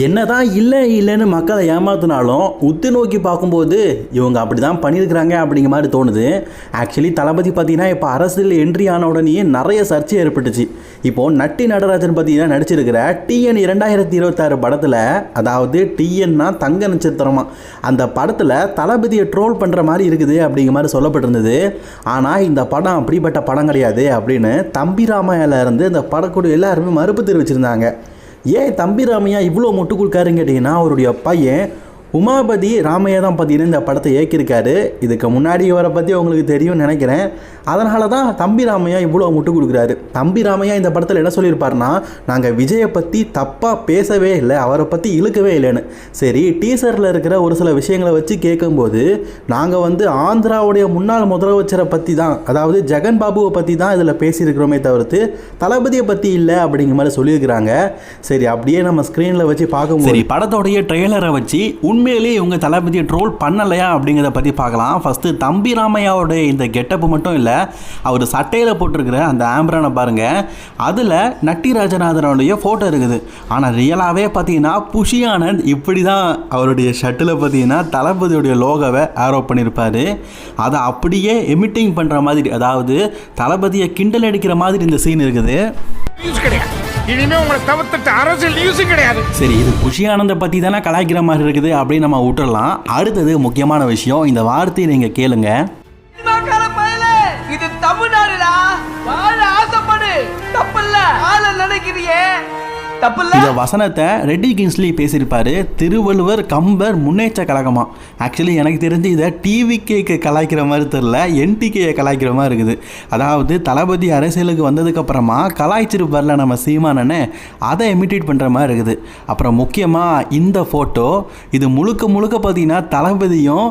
என்னதான் இல்லைன்னு மக்களை ஏமாத்தினாலும் உத்து நோக்கி பார்க்கும்போது இவங்க அப்படி தான் பண்ணியிருக்கிறாங்க அப்படிங்கிற மாதிரி தோணுது. ஆக்சுவலி தளபதி பார்த்தீங்கன்னா இப்போ அரசியல் என்ட்ரி ஆன உடனே நிறைய சர்ச்சை ஏற்பட்டுச்சு. இப்போது நட்டி நடராஜன் பார்த்தீங்கன்னா நடிச்சிருக்கிற டிஎன் 2026 படத்தில், அதாவது டிஎன்னா தங்க நட்சத்திரமா, அந்த படத்தில் தளபதியை ட்ரோல் பண்ணுற மாதிரி இருக்குது அப்படிங்கிற மாதிரி சொல்லப்பட்டிருந்தது. ஆனால் இந்த படம் அப்படிப்பட்ட படம் கிடையாது அப்படின்னு தம்பி ராமையால இருந்து இந்த படக்குழு எல்லாருமே மறுப்பு தெரிவிச்சிருந்தாங்க. ஏன் தம்பி ராமையா இவ்வளோ முட்டு கொடுக்காருன்னு கேட்டிங்கன்னா, அவருடைய பையன் உமாபதி ராமையா தான் பார்த்தீங்கன்னா இந்த படத்தை இயக்கியிருக்காரு. இதுக்கு முன்னாடி இவரை பற்றி உங்களுக்கு தெரியும்னு நினைக்கிறேன். அதனால தான் தம்பி ராமையா இவ்வளோ முட்டு கொடுக்குறாரு. தம்பி ராமையா இந்த படத்தில் என்ன சொல்லியிருப்பாருன்னா, நாங்கள் விஜயை பற்றி தப்பாக பேசவே இல்லை, அவரை பற்றி இழுக்கவே இல்லைன்னு. சரி, டீசரில் இருக்கிற ஒரு சில விஷயங்களை வச்சு கேட்கும்போது நாங்கள் ஆந்திராவுடைய முன்னாள் முதலமைச்சரை பற்றி தான், அதாவது ஜெகன் பாபுவை பற்றி தான் இதில் பேசியிருக்கிறோமே தவிர்த்து தளபதியை பற்றி இல்லை அப்படிங்கிற மாதிரி சொல்லியிருக்கிறாங்க. சரி, அப்படியே நம்ம ஸ்க்ரீனில் வச்சு பார்க்கும்போது சரி, படத்தோடைய ட்ரெய்லரை வச்சு உண்மையிலேயே இவங்க தளபதியை ட்ரோல் பண்ணலையா அப்படிங்கிறத பற்றி பார்க்கலாம். ஃபஸ்ட்டு தம்பி ராமையாவோடைய இந்த கெட்டப்பு மட்டும் இல்லை, அவர் சட்டையில் போட்டிருக்கிற அந்த ஆம்பரானை பாருங்கள், அதில் நட்டி ராஜநாதனுடைய ஃபோட்டோ இருக்குது. ஆனால் ரியலாகவே பார்த்தீங்கன்னா புஷி ஆனந்த் இப்படி தான் அவருடைய ஷர்ட்டில் பார்த்தீங்கன்னா தளபதியுடைய லோகோவை ஆரோ பண்ணியிருப்பார். அதை அப்படியே எமிட்டிங் பண்ணுற மாதிரி, அதாவது தளபதியை கிண்டல் அடிக்கிற மாதிரி இந்த சீன் இருக்குது. இனிமே உங்களை தவிர்த்துட்டு அரசியல் நியூஸும் கிடையாது. சரி, இது புஷி ஆனந்தை பற்றி தானே கலாய்க்கிற மாதிரி இருக்குது அப்படின்னு நம்ம விட்டுடலாம். அடுத்தது முக்கியமான விஷயம், இந்த வார்த்தையை நீங்கள் கேளுங்க. இது தமிழ்நாடுடா, வாழ ஆசைப்படு, தப்பில்ல, ஆள நினைக்கிறியே தப்பில்ல. இந்த வசனத்தை ரெட்டி கிங்ஸ்லி பேசியிருப்பாரு. திருவள்ளுவர் கம்பர் முன்னேற்ற கழகமா. ஆக்சுவலி எனக்கு தெரிஞ்சு இதை டிவிகேக்கு கலாய்க்கிற மாதிரி தெரில, என்டிகேயை கலாய்க்கிற மாதிரி இருக்குது. அதாவது தளபதி அரசியலுக்கு வந்ததுக்கப்புறமா கலாய்ச்சிருப்பார்ல நம்ம சீமானன்னு, அதை இமிட்டேட் பண்ணுற மாதிரி இருக்குது. அப்புறம் முக்கியமாக இந்த ஃபோட்டோ, இது முழுக்க பார்த்தீங்கன்னா தளபதியும்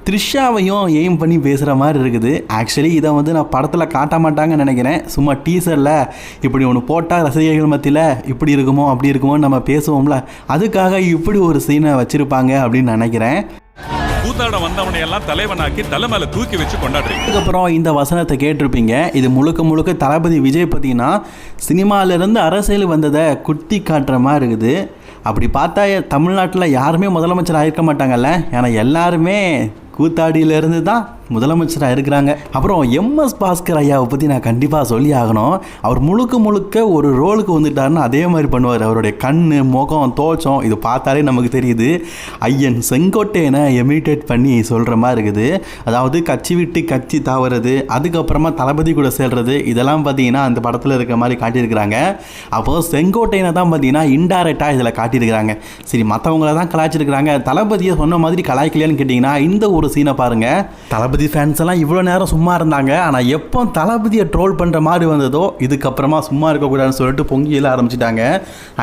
த்ரிஷாவையும் எய்ம் பண்ணி பேசுகிற மாதிரி இருக்குது. ஆக்சுவலி இதை நான் படத்தில் காட்ட மாட்டாங்கன்னு நினைக்கிறேன். சும்மா டீசரில் இப்படி ஒன்று போட்டால் ரசிகர்கள் மத்தியில் இப்படி இருக்குமோ அப்படி இருக்குமோன்னு நம்ம பேசுவோம்ல, அதுக்காக இப்படி ஒரு சீனை வச்சுருப்பாங்க அப்படின்னு நினைக்கிறேன். கூத்தாட வந்தவனை எல்லாம் தலைவனாக்கி தலை மேல தூக்கி வச்சு கொண்டாடுறீங்க. அதுக்கப்புறம் இந்த வசனத்தை கேட்டிருப்பீங்க. இது முழுக்க தளபதி விஜய் பார்த்தீங்கன்னா சினிமாவிலேருந்து அரசியல் வந்ததை குத்தி காட்டுற மாதிரி இருக்குது. அப்படி பார்த்தா தமிழ்நாட்டில் யாருமே முதலமைச்சர் ஆயிருக்க மாட்டாங்கல்ல, ஏன்னா எல்லாருமே கூத்தாடியிலேருந்து தான் முதலமைச்சராக இருக்கிறாங்க. அப்புறம் எம்எஸ் பாஸ்கர் ஐயாவை பற்றி நான் கண்டிப்பாக சொல்லி ஆகணும். அவர் முழுக்க ஒரு ரோலுக்கு வந்துட்டாருன்னு அதே மாதிரி பண்ணுவார். அவருடைய கண், முகம், தோற்றம் இது பார்த்தாலே நமக்கு தெரியுது. ஐயன் செங்கோட்டையனை எமிட்டேட் பண்ணி சொல்கிற மாதிரி இருக்குது. அதாவது கட்சி விட்டு கட்சி தாவறது, அதுக்கப்புறமா தளபதி கூட சேர்றது, இதெல்லாம் பார்த்தீங்கன்னா அந்த படத்தில் இருக்கிற மாதிரி காட்டியிருக்கிறாங்க. அப்போது செங்கோட்டையனை தான் பார்த்தீங்கன்னா இன்டைரக்டாக இதில் காட்டியிருக்கிறாங்க. சரி, மற்றவங்கள தான் கலாய்ச்சிருக்கிறாங்க, தளபதியை சொன்ன மாதிரி கலாய்க்கலையான்னு கேட்டிங்கன்னா இந்த ஒரு சீனை பாருங்கள். தளபதி ஃபேன்ஸ் எல்லாம் இவ்வளோ நேரம் சும்மா இருந்தாங்க. ஆனால் எப்போ தளபதியை ட்ரோல் பண்ணுற மாதிரி வந்ததோ இதுக்கப்புறமா சும்மா இருக்கக்கூடாதுன்னு சொல்லிட்டு பொங்கியில் ஆரம்பிச்சிட்டாங்க.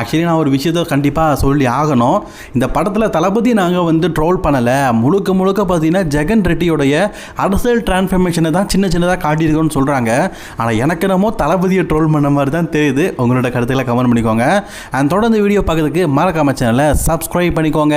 ஆக்சுவலி நான் ஒரு விஷயத்தை கண்டிப்பாக சொல்லி ஆகணும். இந்த படத்தில் தளபதி நாங்கள் ட்ரோல் பண்ணலை, முழுக்க பார்த்தீங்கன்னா ஜெகன் ரெட்டியோடைய அரசியல் டிரான்ஸ்ஃபர்மேஷனை தான் சின்னதாக காட்டியிருக்கோன்னு சொல்கிறாங்க. ஆனால் எனக்கு என்னமோ தளபதியை ட்ரோல் பண்ண மாதிரி தான் தெரியுது. உங்களோட கருத்துக்களை கமெண்ட் பண்ணிக்கோங்க. அண்ட் தொடர்ந்து வீடியோ பார்க்கறதுக்கு மறக்காம சேனலை சப்ஸ்கிரைப் பண்ணிக்கோங்க.